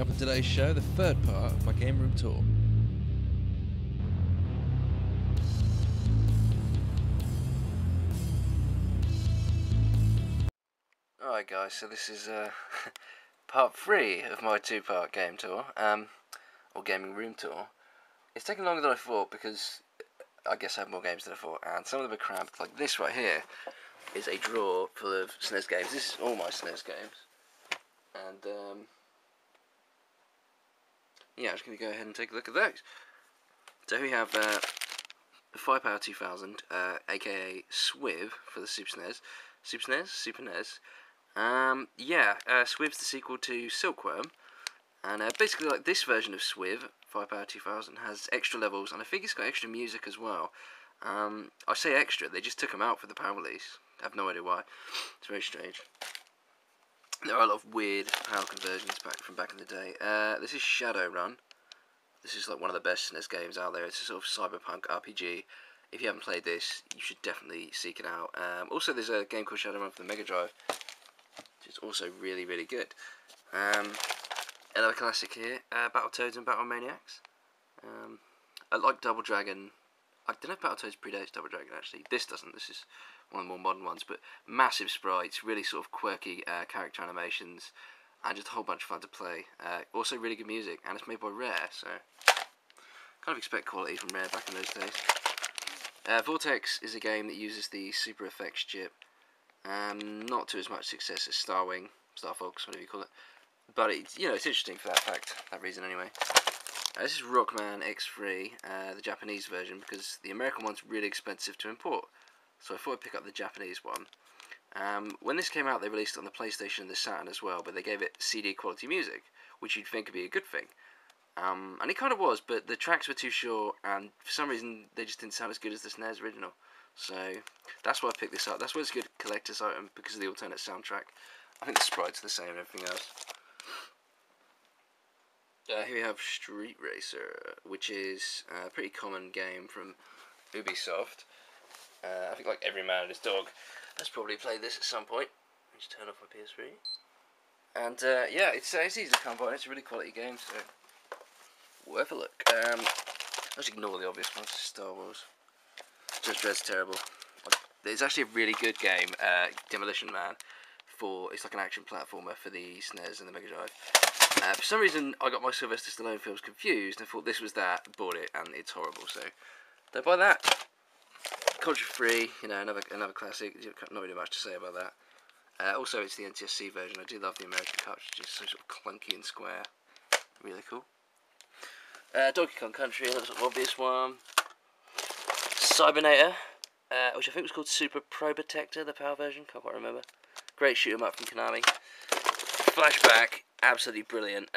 up in today's show, the third part of my game room tour. Alright guys, so this is part 3 of my two-part game tour, or gaming room tour. It's taken longer than I thought because I guess I have more games than I thought, and some of them are cramped. Like this right here is a drawer full of SNES games. This is all my SNES games. And yeah, I'm just going to go ahead and take a look at those. So we have Firepower 2000, aka SWIV for the Super SNES. Super NES. SWIV's the sequel to Silkworm, and basically like this version of SWIV, Firepower 2000, has extra levels, and I think it's got extra music as well. I say extra, they just took them out for the power release. I have no idea why. It's very strange. There are a lot of weird power conversions from back in the day. This is Shadowrun. This is like one of the best SNES games out there. It's a sort of cyberpunk RPG. If you haven't played this, you should definitely seek it out. Also, there's a game called Shadowrun for the Mega Drive, which is also really, really good. Another classic here, Battletoads and Battle Maniacs. I like Double Dragon. I don't know if Battletoads predates Double Dragon actually. This doesn't. This is one of the more modern ones, but massive sprites, really sort of quirky character animations, and just a whole bunch of fun to play. Also really good music, and it's made by Rare, so kind of expect quality from Rare back in those days. Vortex is a game that uses the Super Effects chip. Not to as much success as Star Fox, whatever you call it, but it's interesting for that reason anyway. This is Rockman X3, the Japanese version, because the American one's really expensive to import, so I thought I'd pick up the Japanese one. When this came out, they released it on the PlayStation and the Saturn as well, but they gave it CD quality music, which you'd think would be a good thing. And it kind of was, but the tracks were too short, and for some reason they just didn't sound as good as the SNES original. So that's why I picked this up. That's why it's a good collector's item, because of the alternate soundtrack. I think the sprites are the same and everything else. Here we have Street Racer, which is a pretty common game from Ubisoft. I think like every man and his dog has probably played this at some point. Let me just turn off my PS3. And yeah, it's easy to come by. It's a really quality game, so worth a look. Let's ignore the obvious ones. Star Wars. Judge Dredd's terrible. It's actually a really good game, Demolition Man. It's like an action platformer for the SNES and the Mega Drive. For some reason, I got my Sylvester Stallone films confused and thought this was that, bought it, and it's horrible, so don't buy that. Contra free, another classic. Not really much to say about that. Also, it's the NTSC version. I do love the American cartridges, so sort of clunky and square. Really cool. Donkey Kong Country, another sort of obvious one. Cybernator, which I think was called Super Probotector, the PAL version, can't quite remember. Great shoot 'em up from Konami. Flashback, absolutely brilliant.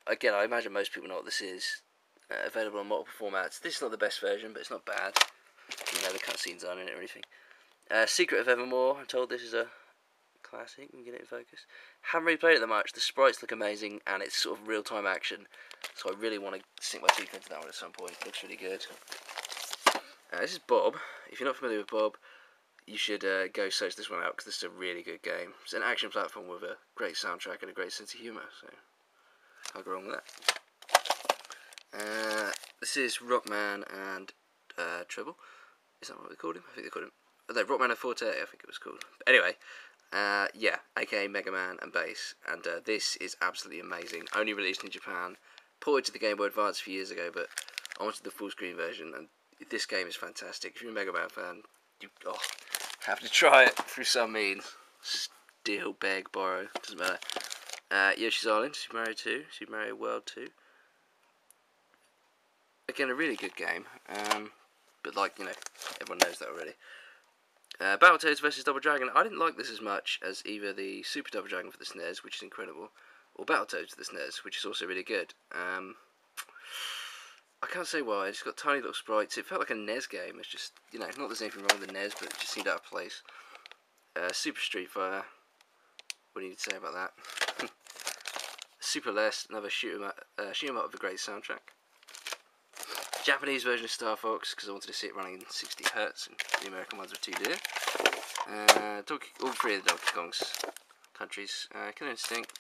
Again, I imagine most people know what this is. Available on multiple formats. This is not the best version, but it's not bad. The cutscenes aren't in it or anything. Secret of Evermore, I'm told this is a classic. We can get it in focus. Haven't really played it that much. The sprites look amazing, and it's sort of real-time action. So I really want to sink my teeth into that one at some point. It looks really good. This is Bob. If you're not familiar with Bob, you should go search this one out, because this is a really good game. It's an action platform with a great soundtrack and a great sense of humour, so can't go wrong with that. This is Rockman and Treble. Is that what they called him? I think they called him. No, Rockman and Forte, I think it was called. But anyway, yeah, aka Mega Man and Bass, and this is absolutely amazing. Only released in Japan, ported to the Game Boy Advance a few years ago, but I wanted the full screen version, and this game is fantastic. If you're a Mega Man fan, you have to try it through some means. Steal, beg, borrow, doesn't matter. Yoshi's Island, Super Mario 2, Super Mario World 2. Again, a really good game, but everyone knows that already. Battletoads vs Double Dragon. I didn't like this as much as either the Super Double Dragon for the SNES, which is incredible, or Battletoads for the SNES, which is also really good. I can't say why. It's got tiny little sprites. It felt like a NES game. It's just, not that there's anything wrong with the NES, but it just seemed out of place. Super Street Fighter. What do you need to say about that? Super Les, another shoot 'em up with a great soundtrack. Japanese version of Star Fox, because I wanted to see it running in 60 Hz, and the American ones were too dear. All three of the Donkey Kong's countries. Killer Instinct.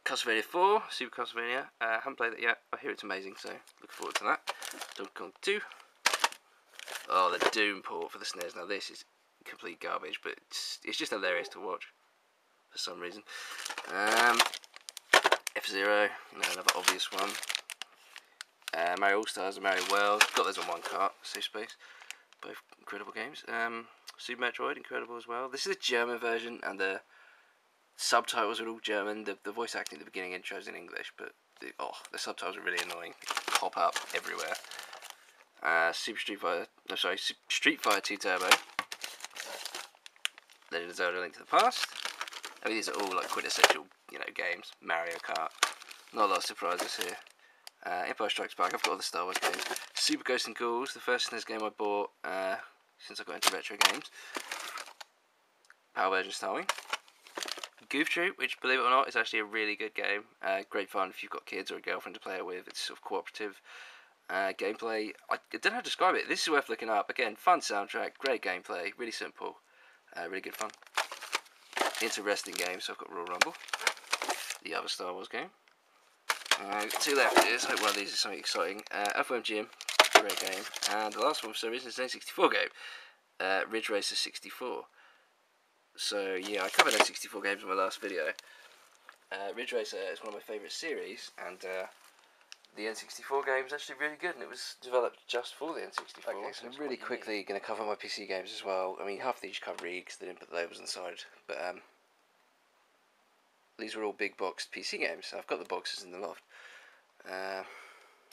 Castlevania 4, Super Castlevania. Haven't played it yet. I hear it's amazing, so looking forward to that. Donkey Kong 2. Oh, the Doom port for the SNES. Now this is complete garbage, but it's just hilarious to watch for some reason. F-Zero, another obvious one. Mario All-Stars and Mario World. Got those on one cart, save space. Both incredible games. Super Metroid, incredible as well. This is a German version, and the subtitles are all German. The voice acting at the beginning intro's in English, but the subtitles are really annoying. They pop up everywhere. Street Fighter 2 Turbo. Legend of Zelda: Link to the Past. I mean, these are all like quintessential, games. Mario Kart. Not a lot of surprises here. Empire Strikes Back. I've got all the Star Wars games. Super Ghosts and Ghouls, the first SNES game I bought since I got into retro games. Power Version Starwing. Goof Troop, which, believe it or not, is actually a really good game. Great fun if you've got kids or a girlfriend to play it with. It's sort of cooperative. Gameplay, I don't know how to describe it. This is worth looking up. Again, fun soundtrack, great gameplay, really simple, really good fun. Interesting game, so I've got Royal Rumble, the other Star Wars game. Two left is, I hope one of these is something exciting. Earthworm Jim, great game. And the last one for some reason is an N64 game, Ridge Racer 64. So yeah, I covered N64 games in my last video. Ridge Racer is one of my favourite series, and the N64 game is actually really good, and it was developed just for the N64. Okay, so I'm really quickly going to cover my PC games as well. I mean, half of these you can't read because they didn't put the labels inside, but these were all big boxed PC games. So I've got the boxes in the loft.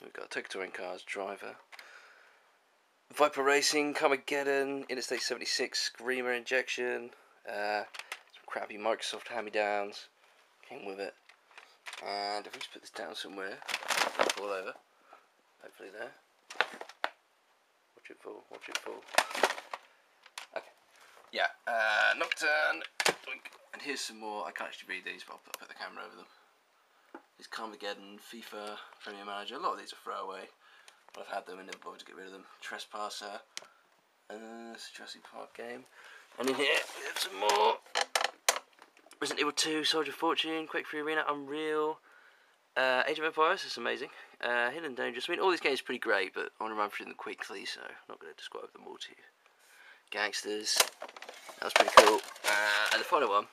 We've got Tokyo Touring Cars, Driver, Viper Racing, Carmageddon, Interstate 76, Screamer Injection, some crappy Microsoft hand-me-downs came with it. And if we just put this down somewhere, fall over. Hopefully there. Watch it fall, watch it fall. Okay. Yeah, Nocturne. And here's some more. I can't actually read these, but I'll put the camera over them. There's Carmageddon, FIFA, Premier Manager. A lot of these are throwaway. But I've had them and never bothered to get rid of them. Trespasser. It's a Jurassic Park game. And in here, we have some more. Resident Evil 2, Soldier of Fortune, Quake 3 Arena, Unreal, Age of Empires, is amazing, Hidden Dangerous. I mean, all these games are pretty great, but I want to run through them quickly, so I'm not going to describe them all to you. Gangsters, that was pretty cool. And the final one,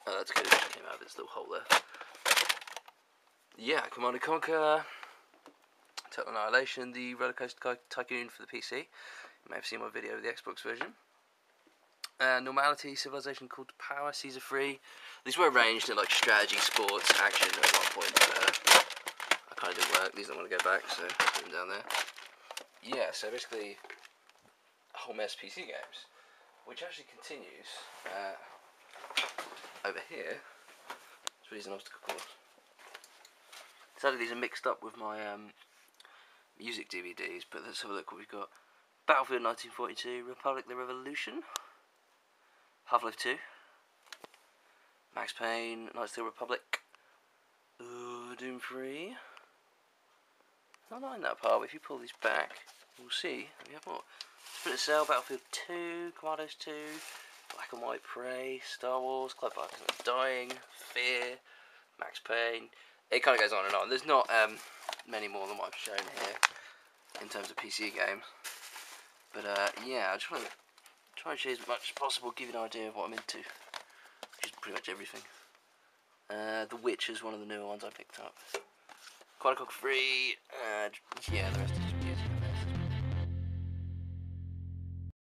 that's good, it just came out of this little hole there. Yeah, Command & Conquer, Total Annihilation, the Roller Coaster Tycoon for the PC. You may have seen my video of the Xbox version. Normality, Civilization Called to Power, Caesar Free. These were arranged in like strategy, sports, action at one point, but I kind of didn't work. These don't want to go back, so I put them down there. Yeah, so basically a whole mess of PC games, which actually continues over here. So these are an obstacle course. Sadly, these are mixed up with my music DVDs, but let's have a look what we've got. Battlefield 1942, Republic the Revolution, Half-Life 2, Max Payne, Knights of the Republic, Doom 3. Not in that part, but if you pull these back, we'll see we have more. Splinter Cell, Battlefield 2, Commandos 2, Black and White Prey, Star Wars, Clive Barker's Dying, Fear, Max Payne. It kind of goes on and on. There's not many more than what I've shown here in terms of PC games. But yeah, I just want to try and show you as much as possible, give you an idea of what I'm into, which is pretty much everything. The Witch is one of the newer ones I picked up. Quantum Conquer 3, yeah, the rest